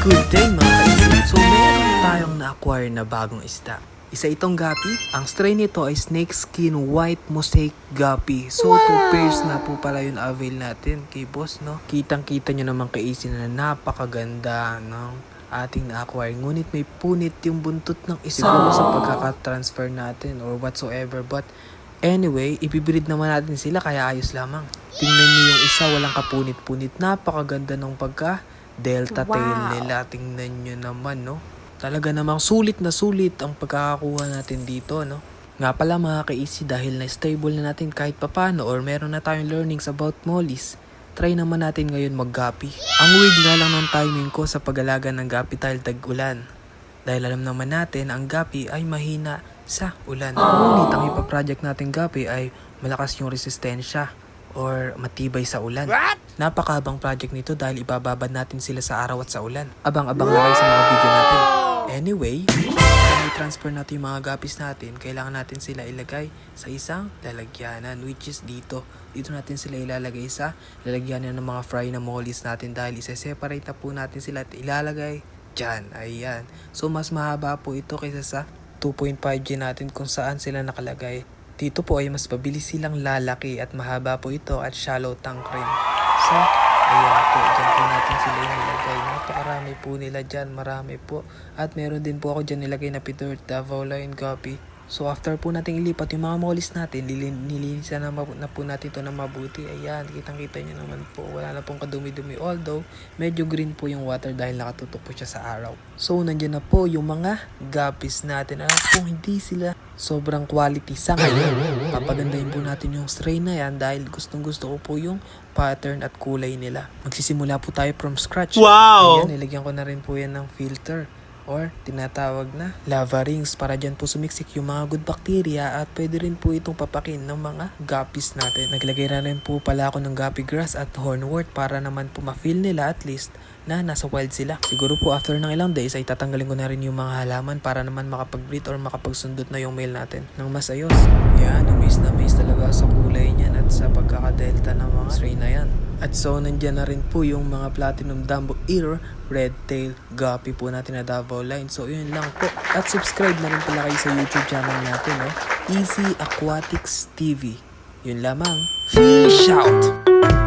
Good day mga kaibigan. So meron tayong na-acquire na bagong isda. Isa itong guppy. Ang strain nito ay snake skin white mosaic guppy. So 2 pairs na po pala yung avail natin kay boss, no? Kitang-kita nyo naman kay Easy na napakaganda ng ating na-acquire. Ngunit may punit yung buntot ng isa. Siguro sa pagkakatransfer natin or whatsoever. But anyway, ibibreed naman natin sila kaya ayos lamang. Tingnan nyo yung isa, walang kapunit-punit. Napakaganda ng delta tail nila. Tingnan nyo naman, no? Talaga namang sulit na sulit ang pagkakakuha natin dito, no? Nga pala mga ka-easy, dahil na stable na natin kahit papano or meron na tayong learnings about mollies, try naman natin ngayon mag-guppy. Ang weird nga lang ng timing ko sa pag-alaga ng guppy dahil tag-ulan. Dahil alam naman natin, ang guppy ay mahina sa ulan. Ngunit ang ipaproject natin guppy ay malakas yung resistensya or matibay sa ulan. Napakahabang project nito dahil ibababad natin sila sa araw at sa ulan. Abang-abang na kayo sa mga video natin. Anyway, para i-transfer natin yung mga guppies natin, kailangan natin sila ilagay sa isang lalagyanan, which is dito. Dito natin sila ilalagay sa lalagyanan ng mga fry na mollies natin dahil isa-separate na po natin sila at ilalagay dyan. Ayan. So mas mahaba po ito kaysa sa 2.5G natin kung saan sila nakalagay. Dito po ay mas mabilis silang lalaki at mahaba po ito at shallow tank rin. So, ayan po, dyan po natin sila nilagay. Napakarami po nila dyan, marami po. At meron din po ako dyan nilagay na Peter Davao Line Guppy. So after po natin ilipat yung mga mollies natin, nilinisan na po natin ito na mabuti. Ayan, kitang-kita nyo naman po, wala na pong kadumi-dumi. Although, medyo green po yung water dahil nakatutok po siya sa araw. So, nandyan na po yung mga guppies natin. Alam po, hindi sila sobrang quality sa ngayon. Papagandahin po natin yung strain na yan dahil gustong-gusto ko po yung pattern at kulay nila. Magsisimula po tayo from scratch. Wow! Ayan, nilagyan ko na rin po yan ng filter or tinatawag na lava rings para dyan po sumiksik yung mga good bacteria at pwede rin po itong papakin ng mga guppies natin. Naglagay na rin po pala ako ng guppy grass at hornwort para naman po ma-feel nila at least na nasa wild sila. Siguro po after ng ilang days ay tatanggalin ko na rin yung mga halaman para naman makapag-breed or makapagsundot na yung male natin ng mas ayos. Yan, amaze na amaze talaga sa kulay niyan at sa pagkakadelta ng mga strain na yan. At so, nandyan na rin po yung mga platinum Dumbo Ear red tail guppy po natin na Davao Line. So, yun lang po. At subscribe na rin pala kayo sa YouTube channel natin, no? Easy Aquatics TV. Yun lamang. Fish out!